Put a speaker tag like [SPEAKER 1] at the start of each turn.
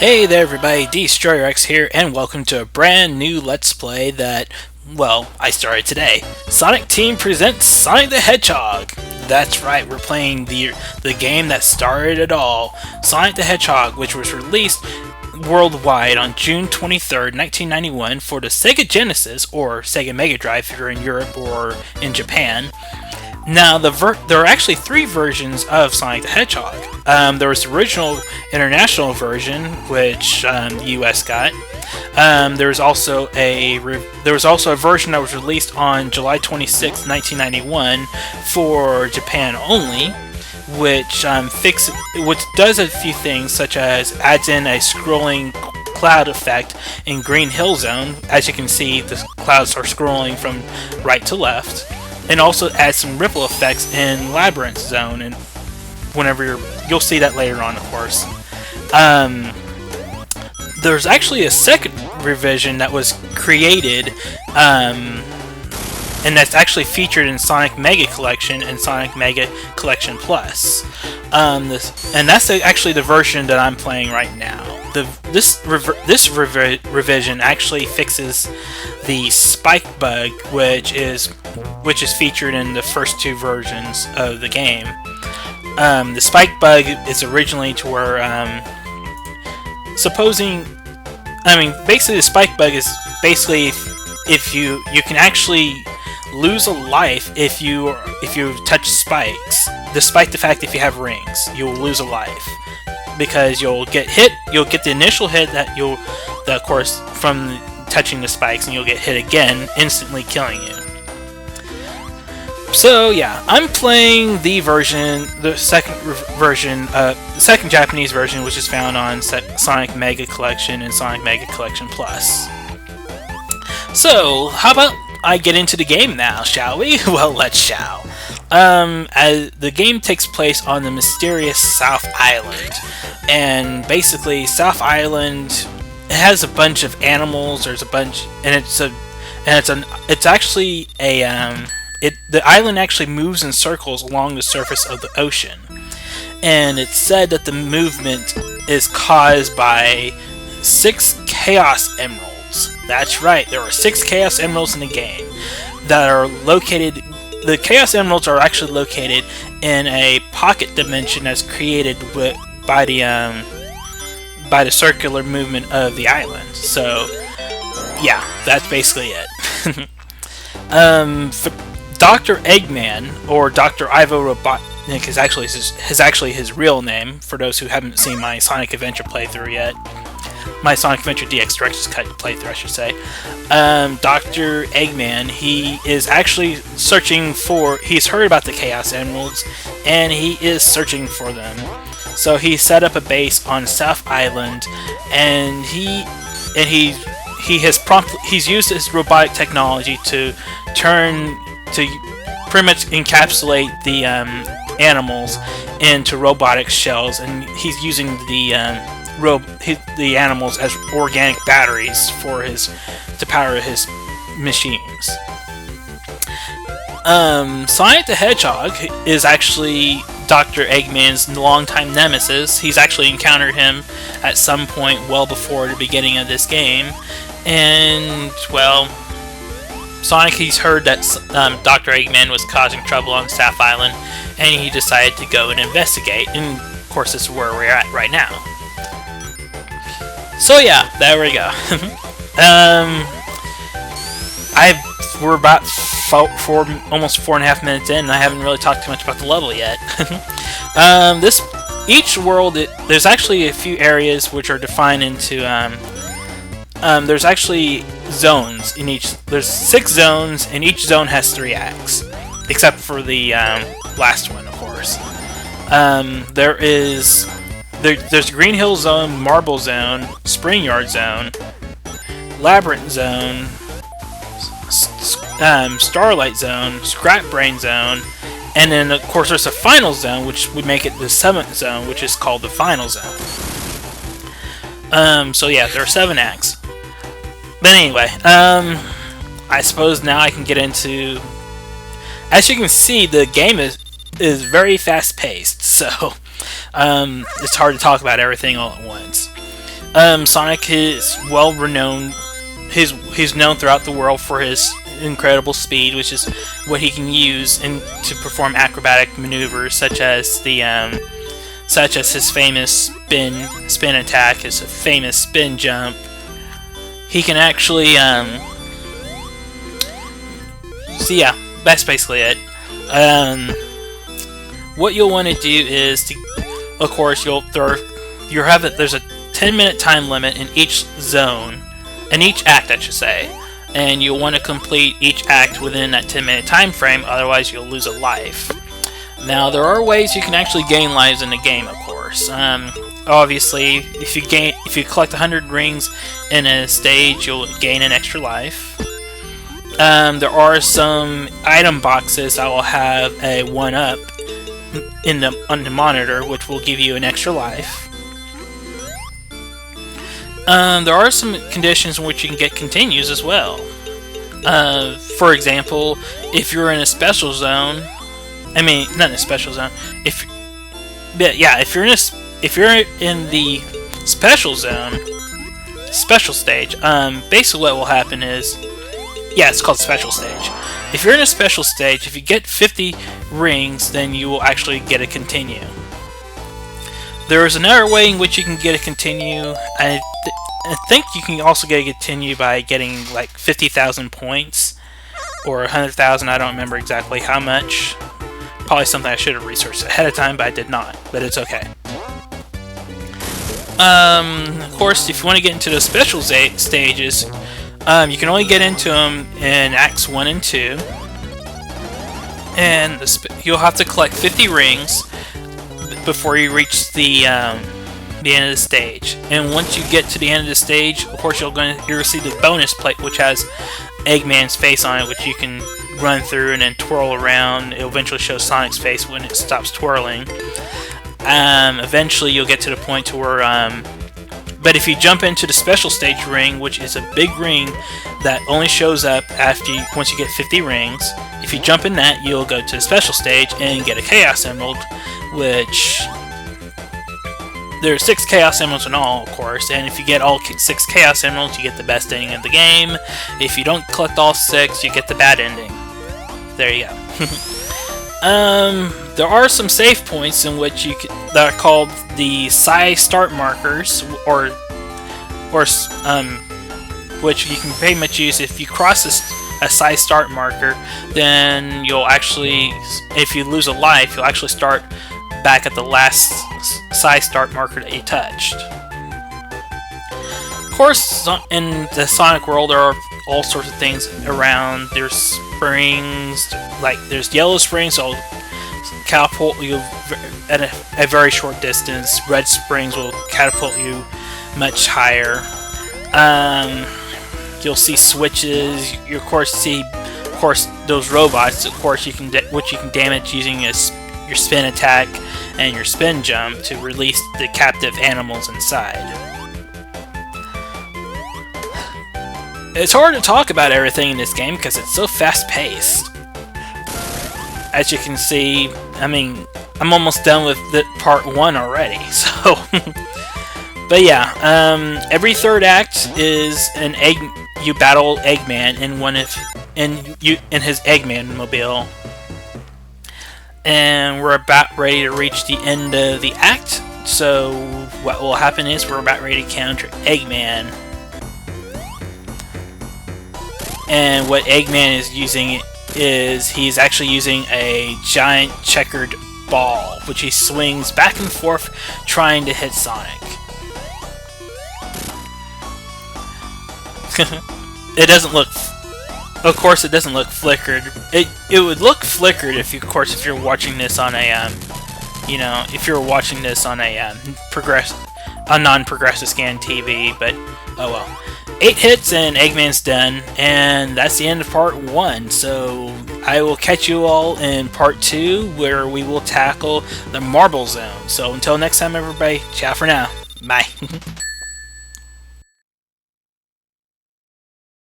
[SPEAKER 1] Hey there everybody, DestroyerX here, and welcome to a brand new Let's Play that, well, I started today. Sonic Team presents Sonic the Hedgehog! That's right, we're playing the game that started it all, Sonic the Hedgehog, which was released worldwide on June 23rd, 1991 for the Sega Genesis, or Sega Mega Drive if you're in Europe or in Japan. Now, there are actually three versions of Sonic the Hedgehog. There was the original international version, which the US got. There was also a version that was released on July 26, 1991, for Japan only, which does a few things, such as adds in a scrolling cloud effect in Green Hill Zone. As you can see, the clouds are scrolling from right to left. And also adds some ripple effects in Labyrinth Zone, and you'll see that later on, of course. There's actually a second revision that was created, and that's actually featured in Sonic Mega Collection and Sonic Mega Collection Plus. And that's actually the version that I'm playing right now. This revision actually fixes the spike bug, which is featured in the first two versions of the game. The spike bug is originally to where, basically the spike bug is basically if you can actually lose a life if you touch spikes, despite the fact if you have rings, you'll lose a life. Because you'll get the initial hit that of course, from touching the spikes, and you'll get hit again, instantly killing you. So yeah, I'm playing the second Japanese version, which is found on Sonic Mega Collection and Sonic Mega Collection Plus. So, how about I get into the game now, shall we? Well, let's shall. As the game takes place on the mysterious South Island, and basically South Island has a bunch of animals. There's a bunch, and the island actually moves in circles along the surface of the ocean, and it's said that the movement is caused by 6 Chaos Emeralds. That's right, there are 6 Chaos Emeralds in the game that are located. The Chaos Emeralds are actually located in a pocket dimension that's created by the circular movement of the island. So, yeah, that's basically it. Dr. Eggman, or Dr. Ivo Robotnik, is actually his real name, for those who haven't seen my Sonic Adventure playthrough yet. My Sonic Adventure DX Director's Cut playthrough, I should say. Dr. Eggman, he is actually he's heard about the Chaos Emeralds, and he is searching for them. So he set up a base on South Island, and he's used his robotic technology to pretty much encapsulate the animals into robotic shells, and he's using the animals as organic batteries to power his machines. Sonic the Hedgehog is actually Dr. Eggman's longtime nemesis. He's actually encountered him at some point well before the beginning of this game, and well, Sonic, he's heard that Dr. Eggman was causing trouble on South Island, and he decided to go and investigate, and of course this is where we're at right now. So yeah, there we go. We're about almost 4.5 minutes in, and I haven't really talked too much about the level yet. Each world, there's actually a few areas which are defined into. There's actually zones in each. There's 6 zones, and each zone has 3 acts, except for the last one, of course. There's Green Hill Zone, Marble Zone, Spring Yard Zone, Labyrinth Zone, Starlight Zone, Scrap Brain Zone, and then of course there's a Final Zone, which would make it the 7th zone, which is called the Final Zone. So yeah, there are 7 acts. But anyway, I suppose now I can get into. As you can see, the game is very fast paced, so it's hard to talk about everything all at once. Sonic is well renowned. He's known throughout the world for his incredible speed, which is what he can use to perform acrobatic maneuvers, such as his famous spin attack, his famous spin jump. He can actually so yeah, that's basically it. What you'll want to do is of course there's a 10-minute time limit in each zone, in each act I should say, and you'll want to complete each act within that 10-minute time frame, otherwise you'll lose a life. Now there are ways you can actually gain lives in the game, of course. Obviously, if you collect 100 rings in a stage, you'll gain an extra life. There are some item boxes that will have a 1-up on the monitor, which will give you an extra life. There are some conditions in which you can get continues as well. For example, if you're in a special zone, not in a special zone. If you're in the special zone, special stage, basically what will happen is, it's called special stage. If you're in a special stage, if you get 50 rings, then you will actually get a continue. There is another way in which you can get a continue. I think you can also get a continue by getting like 50,000 points or 100,000. I don't remember exactly how much. Probably something I should have researched ahead of time, but I did not. But it's okay. Of course, if you want to get into the special stages, you can only get into them in Acts 1 and 2. And you'll have to collect 50 rings before you reach the end of the stage. And once you get to the end of the stage, of course you'll receive the bonus plate, which has Eggman's face on it, which you can run through and then twirl around. It'll eventually show Sonic's face when it stops twirling. Eventually you'll get to the point to where but if you jump into the special stage ring, which is a big ring that only shows up once you get 50 rings, if you jump in that, you'll go to the special stage and get a Chaos Emerald, which there are 6 Chaos Emeralds in all, of course, and if you get all 6 Chaos Emeralds, you get the best ending of the game. If you don't collect all 6, you get the bad ending. There you go. There are some save points in which that are called the Psi Start Markers, which you can pretty much use if you cross a Psi Start Marker. Then you'll actually, if you lose a life, you'll actually start back at the last Psi Start Marker that you touched. Of course, in the Sonic world, there are all sorts of things around. There's springs, like there's yellow springs, so catapult you at a very short distance. Red springs will catapult you much higher. You'll see switches. You of course see, those robots. Of course, which you can damage using your spin attack and your spin jump to release the captive animals inside. It's hard to talk about everything in this game because it's so fast-paced. As you can see, I'm almost done with part 1 already, so... But yeah, every third act is you battle Eggman in his Eggman mobile. And we're about ready to reach the end of the act, so what will happen is we're about ready to counter Eggman. And what Eggman is using is he's actually using a giant checkered ball, which he swings back and forth trying to hit Sonic. It doesn't look... Of course, it doesn't look flickered. It would look flickered if you're watching this on a if you're watching this on a non-progressive scan TV. But oh well. 8 hits and Eggman's done, and that's the end of part 1. So I will catch you all in part 2, where we will tackle the Marble Zone. So until next time, everybody, ciao for now. Bye.